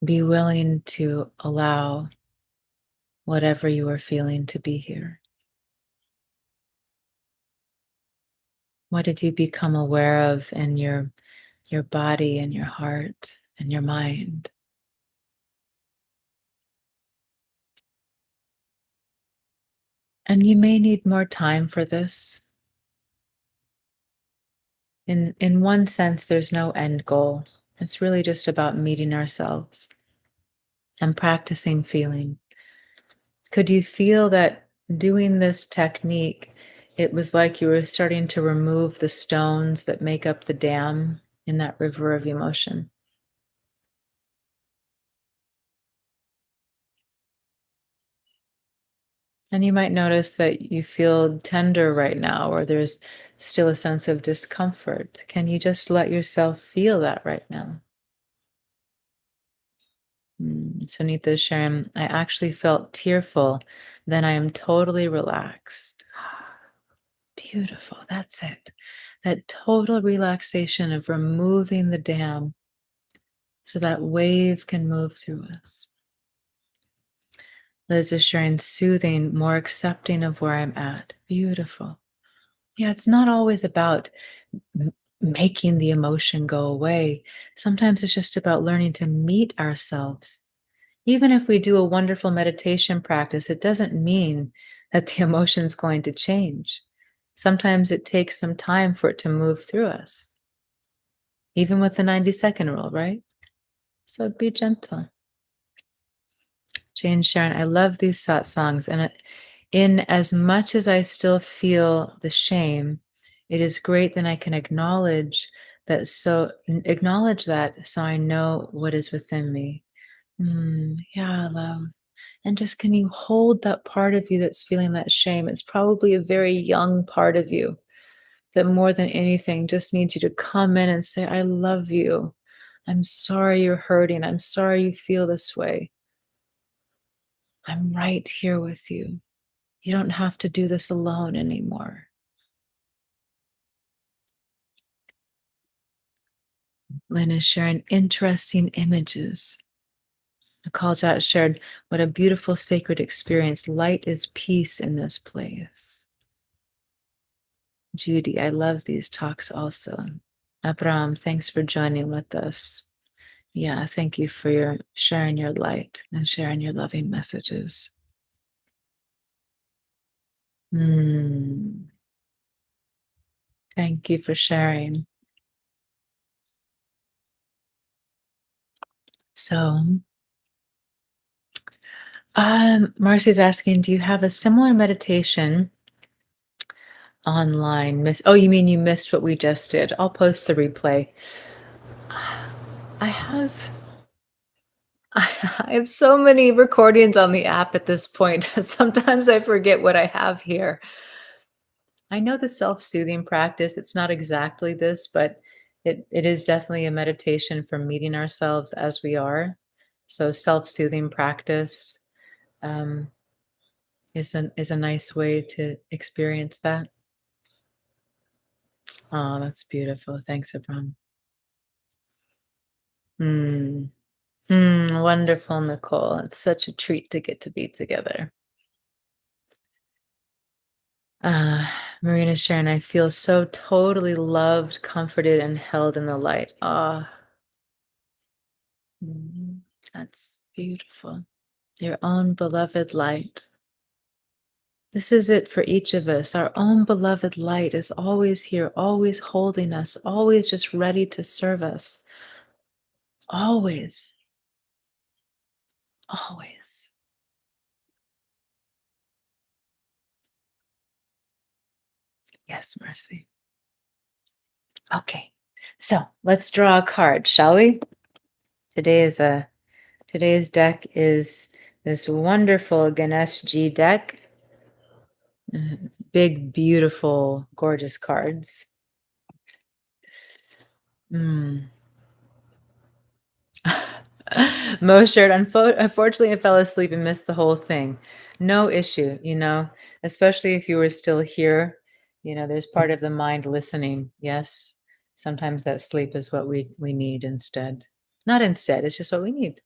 be willing to allow whatever you are feeling to be here? What did you become aware of in your body and your heart and your mind? And you may need more time for this. In one sense, there's no end goal. It's really just about meeting ourselves and practicing feeling. Could you feel that doing this technique, it was like you were starting to remove the stones that make up the dam in that river of emotion? And you might notice that you feel tender right now, or there's still a sense of discomfort. Can you just let yourself feel that right now? Sunita is sharing, I actually felt tearful. Then I am totally relaxed. Beautiful. That's it. That total relaxation of removing the dam so that wave can move through us. Liz is sharing soothing, more accepting of where I'm at. Beautiful. Yeah, it's not always about making the emotion go away. Sometimes it's just about learning to meet ourselves. Even if we do a wonderful meditation practice, it doesn't mean that the emotion's going to change. Sometimes it takes some time for it to move through us, even with the 90-second rule, right? So be gentle. Jane Sharon, I love these satsangs, and in as much as I still feel the shame, it is great that I can acknowledge that so I know what is within me. Yeah, love. And just can you hold that part of you that's feeling that shame? It's probably a very young part of you that more than anything just needs you to come in and say, I love you. I'm sorry you're hurting. I'm sorry you feel this way. I'm right here with you. You don't have to do this alone anymore. Lynn is sharing interesting images. Nicole Jot shared, what a beautiful sacred experience. Light is peace in this place. Judy, I love these talks also. Abram, thanks for joining with us. Yeah, thank you for your sharing your light and sharing your loving messages. Mm, thank you for sharing. So, Marcy's asking, do you have a similar meditation online? Oh, you mean you missed what we just did? I'll post the replay. I have I have so many recordings on the app at this point. Sometimes I forget what I have here. I know the self-soothing practice, it's not exactly this, but it is definitely a meditation for meeting ourselves as we are. So self-soothing practice um, is a nice way to experience that. Oh, that's beautiful. Thanks, Abram. Mm. Wonderful, Nicole. It's such a treat to get to be together. Uh, Marina Sharon, I feel so totally loved, comforted, and held in the light. Ah, that's beautiful. Your own beloved light. This is it for each of us. Our own beloved light is always here, always holding us, always just ready to serve us. Always, always. Yes, Mercy. Okay, so let's draw a card, shall we? Today is a Today's deck is this wonderful Ganesh G deck. Big, beautiful, gorgeous cards. Mm. Mo shared, unfortunately, I fell asleep and missed the whole thing. No issue, especially if you were still here. There's part of the mind listening. Yes. Sometimes that sleep is what we need instead. Not instead, it's just what we need.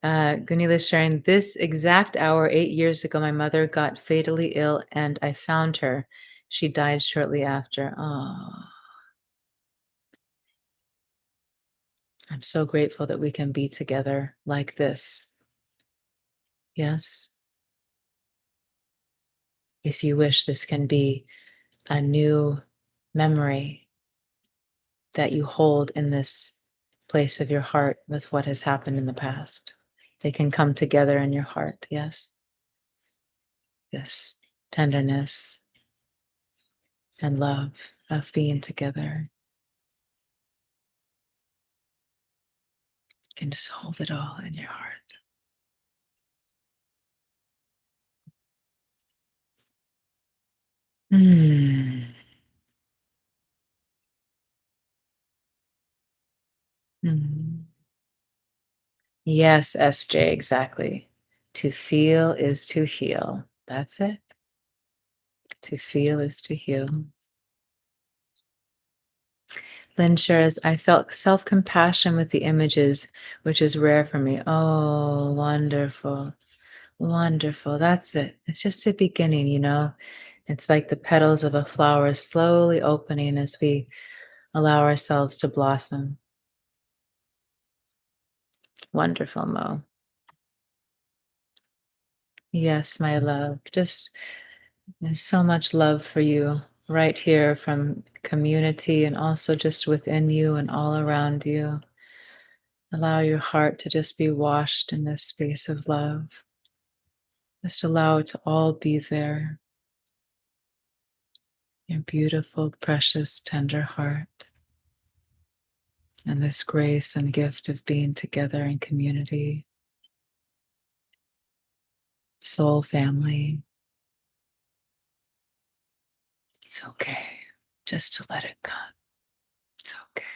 Gunila is sharing this exact hour 8 years ago. My mother got fatally ill, and I found her. She died shortly after. Oh, I'm so grateful that we can be together like this. Yes. If you wish, this can be a new memory that you hold in this place of your heart with what has happened in the past. They can come together in your heart. Yes. This tenderness and love of being together. You can just hold it all in your heart. Mm. Mm. Yes, SJ, exactly. To feel is to heal. That's it. To feel is to heal. Lynn shares, I felt self compassion with the images, which is rare for me. Oh, wonderful. Wonderful. That's it. It's just a beginning. It's like the petals of a flower slowly opening as we allow ourselves to blossom. Wonderful, Mo. Yes, my love. Just there's so much love for you right here from community and also just within you and all around you. Allow your heart to just be washed in this space of love. Just allow it to all be there. Your beautiful, precious, tender heart. And this grace and gift of being together in community, soul family. It's okay just to let it come. It's okay.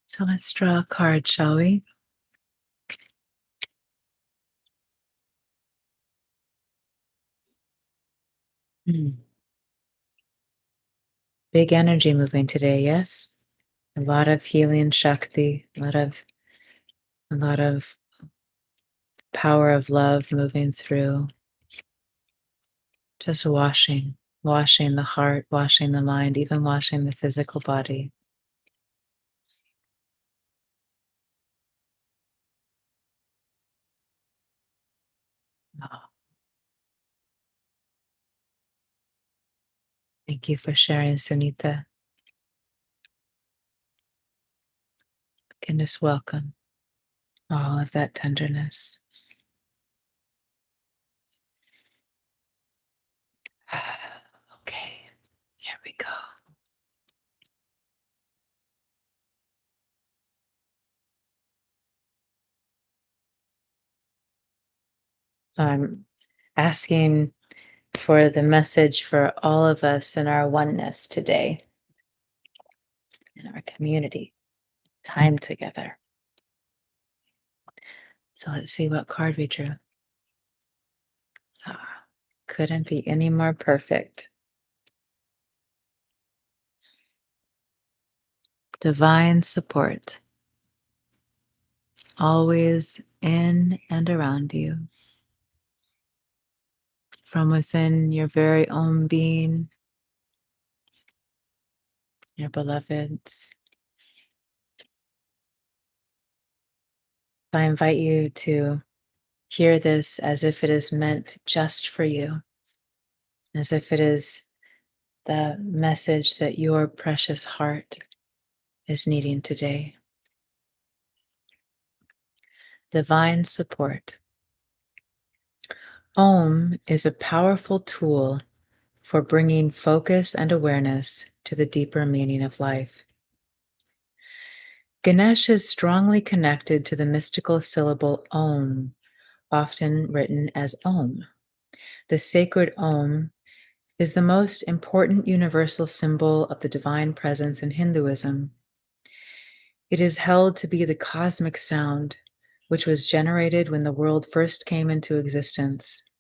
So let's draw a card, shall we? Mm. Big energy moving today, yes? A lot of healing Shakti, a lot of power of love moving through. Just washing the heart, washing the mind, even washing the physical body. Oh, thank you for sharing, Sunita. And just welcome all of that tenderness. Okay, here we go. So I'm asking for the message for all of us in our oneness today, in our community, time together. So let's see what card we drew. Ah, couldn't be any more perfect. Divine support, always in and around you, from within your very own being, your beloveds. I invite you to hear this as if it is meant just for you, as if it is the message that your precious heart is needing today. Divine support. Om is a powerful tool for bringing focus and awareness to the deeper meaning of life. Ganesh is strongly connected to the mystical syllable Om, often written as Om. The sacred Om is the most important universal symbol of the divine presence in Hinduism. It is held to be the cosmic sound, which was generated when the world first came into existence.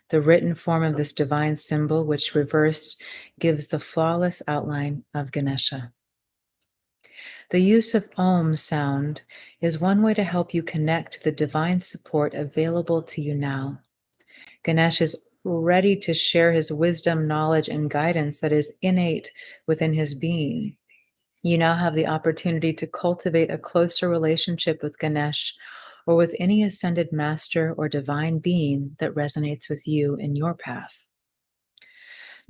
The written form of this divine symbol, which reversed, gives the flawless outline of Ganesha. The use of Om sound is one way to help you connect to the divine support available to you now. Ganesh is ready to share his wisdom, knowledge, and guidance that is innate within his being. You now have the opportunity to cultivate a closer relationship with Ganesh or with any ascended master or divine being that resonates with you in your path.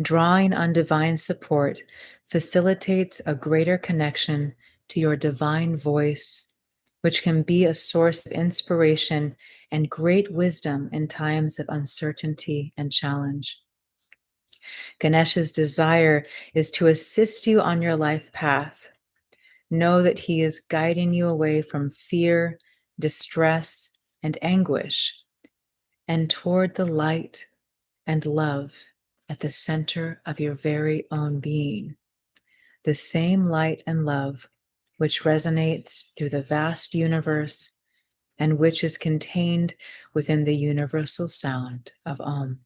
Drawing on divine support facilitates a greater connection to your divine voice, which can be a source of inspiration and great wisdom in times of uncertainty and challenge. Ganesha's desire is to assist you on your life path. Know that he is guiding you away from fear, distress, and anguish, and toward the light and love at the center of your very own being. The same light and love which resonates through the vast universe and which is contained within the universal sound of Om.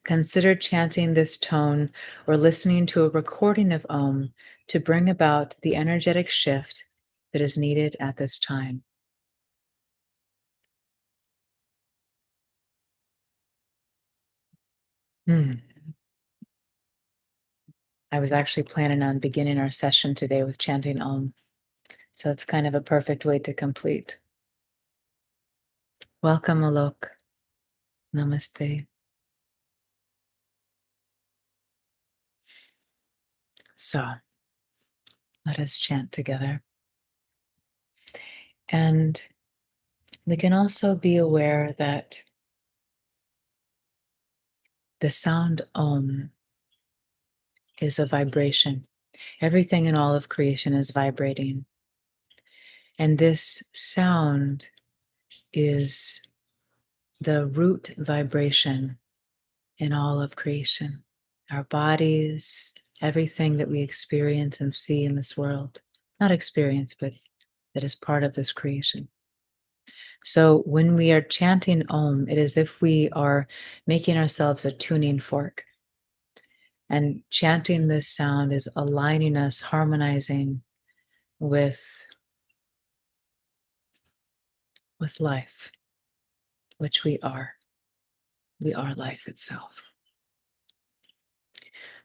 Consider chanting this tone or listening to a recording of Om to bring about the energetic shift that is needed at this time. I was actually planning on beginning our session today with chanting Om, so it's kind of a perfect way to complete. Welcome, Alok. Namaste. So, let us chant together. And we can also be aware that the sound Om is a vibration. Everything in all of creation is vibrating. And this sound is the root vibration in all of creation. Our bodies, everything that we experience and see in this world, not experience, but that is part of this creation. So when we are chanting Om, it is as if we are making ourselves a tuning fork. And chanting this sound is aligning us, harmonizing with life, which we are. We are life itself.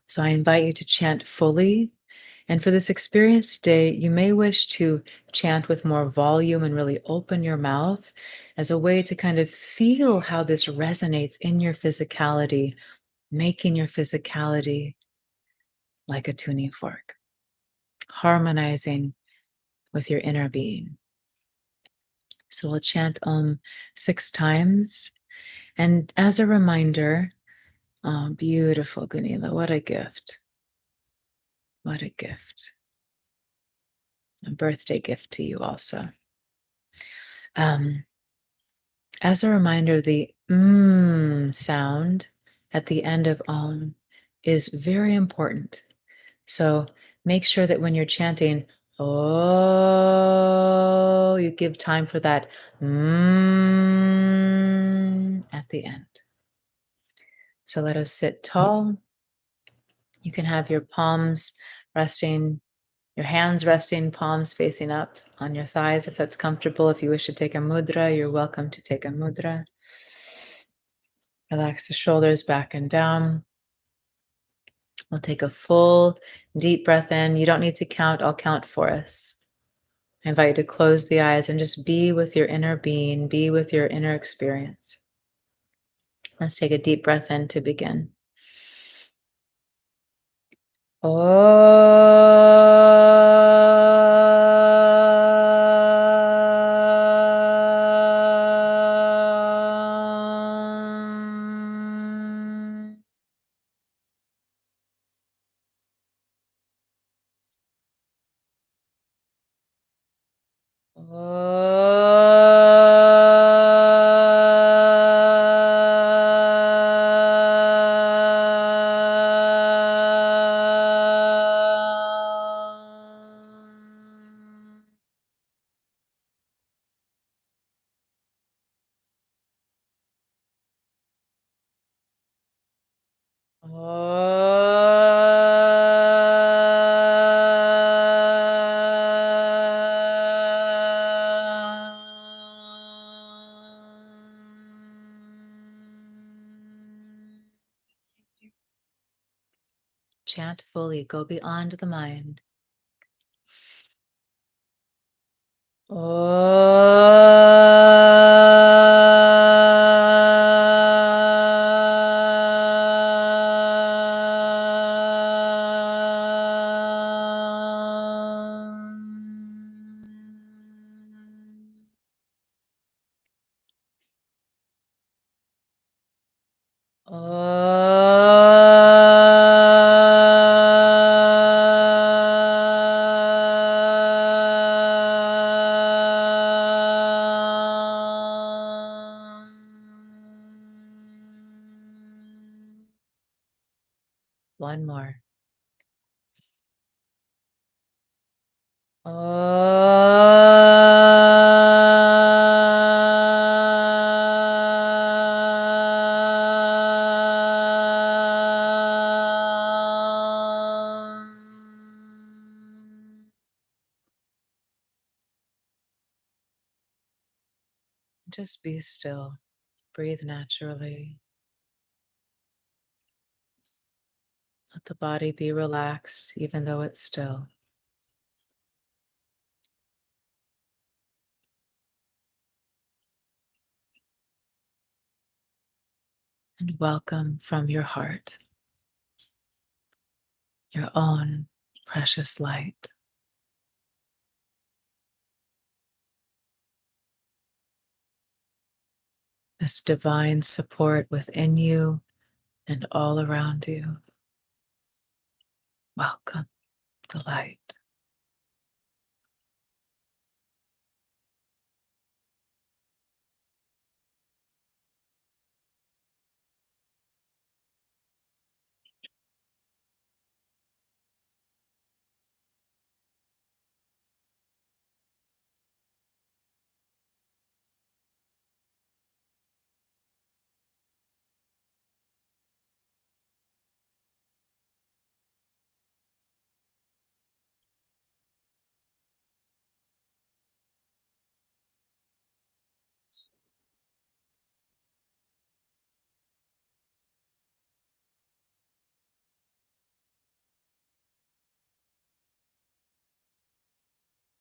So I invite you to chant fully. And for this experience today, you may wish to chant with more volume and really open your mouth as a way to kind of feel how this resonates in your physicality, making your physicality like a tuning fork, harmonizing with your inner being. So we'll chant Om 6 times. And as a reminder, oh, beautiful, Gunila, what a gift. What a gift. A birthday gift to you also. As a reminder, the sound at the end of Om is very important. So make sure that when you're chanting, oh, you give time for that at the end. So let us sit tall. You can have your palms resting, your hands resting, palms facing up on your thighs if that's comfortable. If you wish to take a mudra, you're welcome to take a mudra. Relax the shoulders back and down. We'll take a full, deep breath in. You don't need to count, I'll count for us. I invite you to close the eyes and just be with your inner being, be with your inner experience. Let's take a deep breath in to begin. Chant fully, go beyond the mind. One more. Just be still. Breathe naturally. Let the body be relaxed, even though it's still. And welcome from your heart, your own precious light. This divine support within you and all around you. Welcome the light.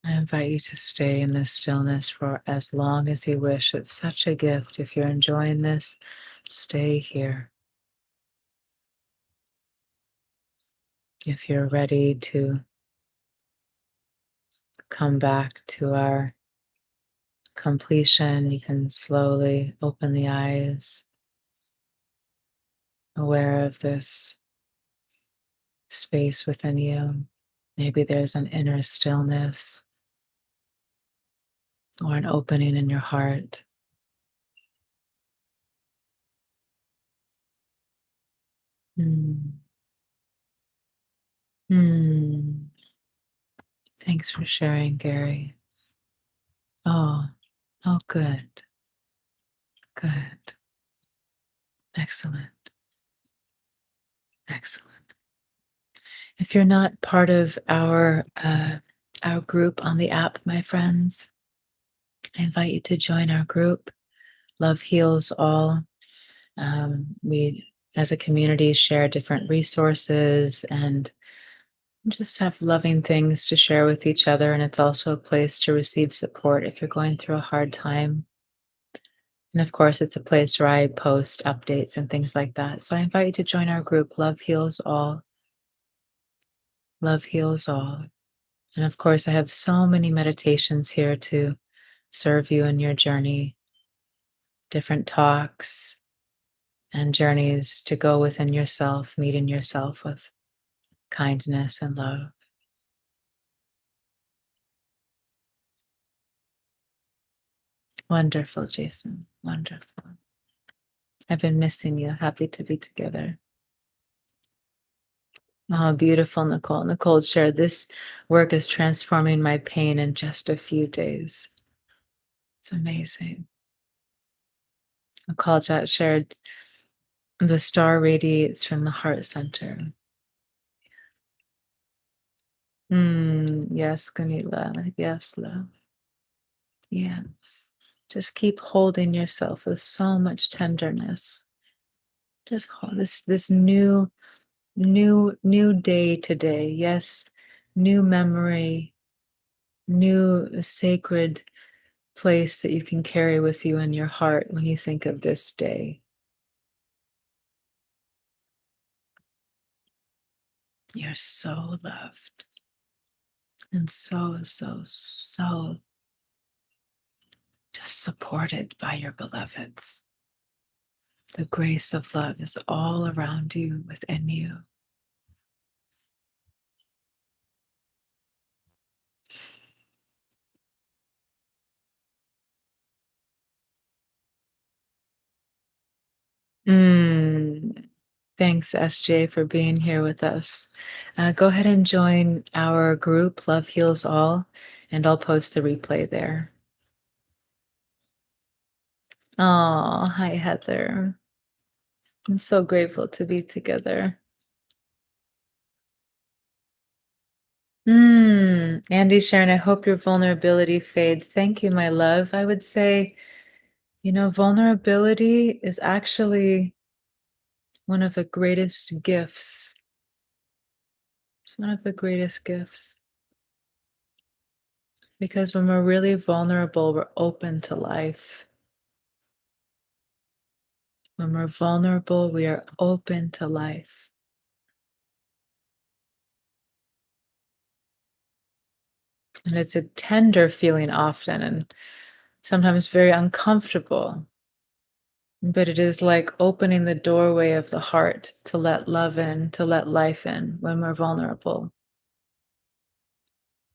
I invite you to stay in this stillness for as long as you wish. It's such a gift. If you're enjoying this, stay here. If you're ready to come back to our completion, you can slowly open the eyes, aware of this space within you. Maybe there's an inner stillness or an opening in your heart. Hmm. Hmm. Thanks for sharing, Gary. Oh, oh, good, good. Excellent, excellent. If you're not part of our group on the app, my friends, I invite you to join our group. Love heals all. We, as a community, share different resources and just have loving things to share with each other. And it's also a place to receive support if you're going through a hard time. And of course, it's a place where I post updates and things like that. So I invite you to join our group, Love Heals All. Love Heals All. And of course, I have so many meditations here to serve you in your journey, different talks and journeys to go within yourself, meeting yourself with kindness and love. Wonderful, Jason. Wonderful. I've been missing you. Happy to be together. Oh, beautiful, Nicole. Nicole shared this work is transforming my pain in just a few days. It's amazing. Nicole shared The star radiates from the heart center. Yes, Gunila. Yes, love. Yes. Just keep holding yourself with so much tenderness. Just hold this new day today. Yes, new memory, new sacred place that you can carry with you in your heart when you think of this day. You're so loved and so just supported by your beloveds. The grace of love is all around you, within you. Mm. Thanks, SJ, for being here with us. Go ahead and join our group, Love Heals All, and I'll post the replay there. Oh, hi, Heather. I'm so grateful to be together. Andy Sharon, I hope your vulnerability fades. Thank you, my love. I would say, vulnerability is actually one of the greatest gifts. It's one of the greatest gifts. Because when we're really vulnerable, we're open to life. When we're vulnerable, we are open to life. And it's a tender feeling often and sometimes very uncomfortable. But it is like opening the doorway of the heart to let love in, to let life in when we're vulnerable.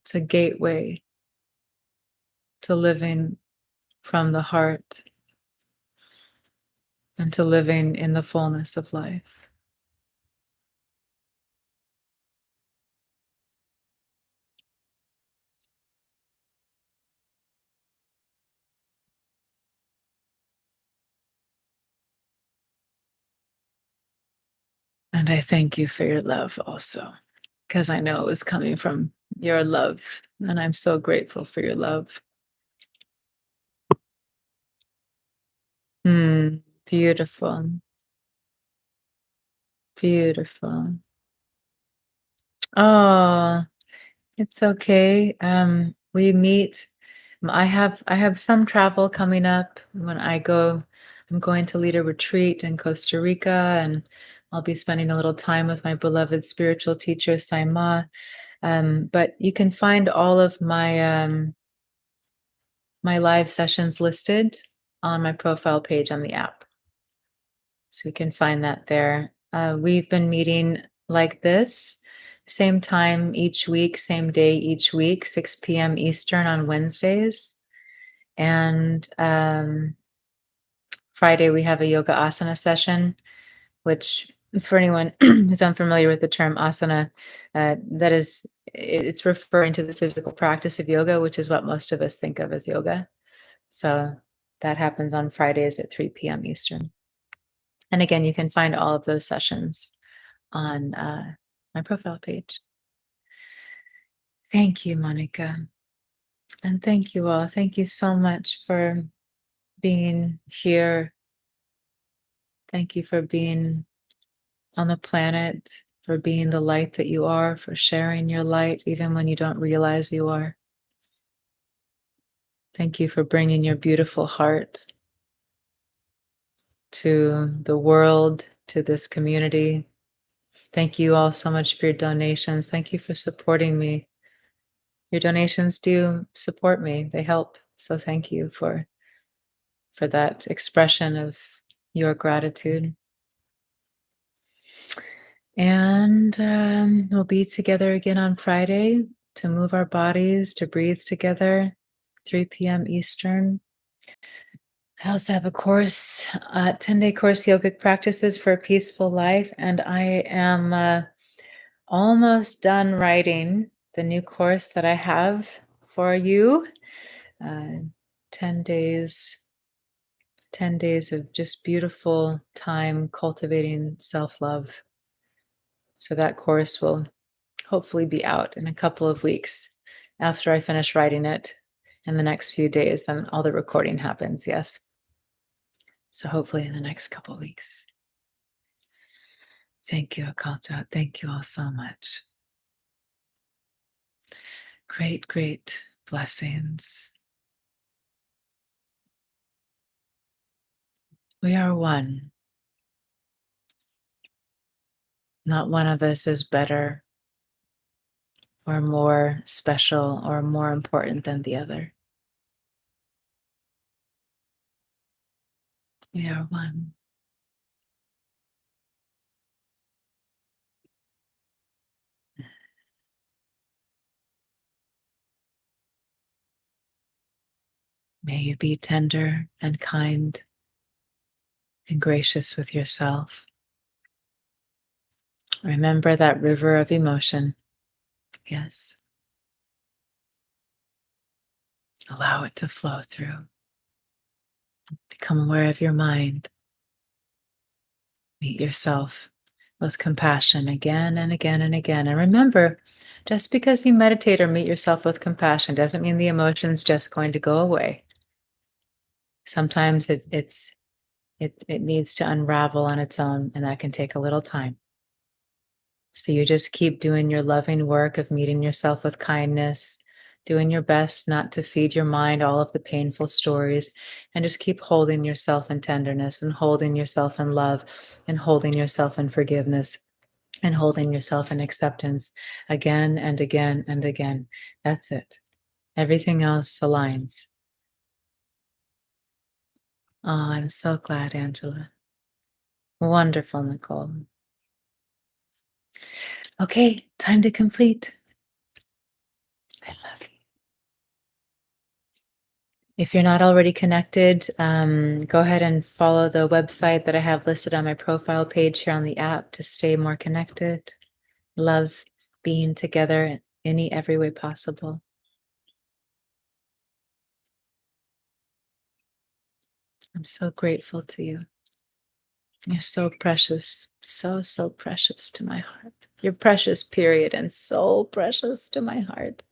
It's a gateway to living from the heart and to living in the fullness of life. And I thank you for your love also, because I know it was coming from your love. And I'm so grateful for your love. Beautiful. Beautiful. Oh, it's okay. We meet. I have some travel coming up when I go. I'm going to lead a retreat in Costa Rica, and I'll be spending a little time with my beloved spiritual teacher, Saima. But you can find all of my live sessions listed on my profile page on the app. So you can find that there. We've been meeting like this, same time each week, same day each week, 6 p.m. Eastern on Wednesdays. And Friday, we have a yoga asana session, which for anyone who's unfamiliar with the term asana, it's referring to the physical practice of yoga, which is what most of us think of as yoga. So that happens on Fridays at 3 p.m. Eastern. And again, you can find all of those sessions on my profile page. Thank you, Monica. And thank you all. Thank you so much for being here. Thank you for being on the planet, for being the light that you are, for sharing your light even when you don't realize you are. Thank you for bringing your beautiful heart to the world, to this community. Thank you all so much for your donations. Thank you for supporting me. Your donations do support me. They help. So thank you for that expression of your gratitude. And we'll be together again on Friday to move our bodies, to breathe together, 3 p.m. Eastern. I also have a course, 10-day course, Yogic Practices for a Peaceful Life. And I am almost done writing the new course that I have for you. 10 days 10 days of just beautiful time cultivating self love. So that course will hopefully be out in a couple of weeks after I finish writing it in the next few days. Then all the recording happens. Yes. So hopefully in the next couple of weeks. Thank you, Akalcha. Thank you all so much. Great, great blessings. We are one. Not one of us is better or more special or more important than the other. We are one. May you be tender and kind and gracious with yourself. Remember that river of emotion. Yes. Allow it to flow through. Become aware of your mind. Meet yourself with compassion again and again and again. And remember, just because you meditate or meet yourself with compassion doesn't mean the emotion's just going to go away. Sometimes it needs to unravel on its own, and that can take a little time. So you just keep doing your loving work of meeting yourself with kindness, doing your best not to feed your mind all of the painful stories, and just keep holding yourself in tenderness and holding yourself in love and holding yourself in forgiveness and holding yourself in acceptance again and again and again. That's it. Everything else aligns. Oh, I'm so glad, Angela. Wonderful, Nicole. Okay, time to complete. I love you. If you're not already connected, go ahead and follow the website that I have listed on my profile page here on the app to stay more connected. Love being together in any every way possible. I'm so grateful to you. You're so precious, so precious to my heart. You're precious, period, and so precious to my heart.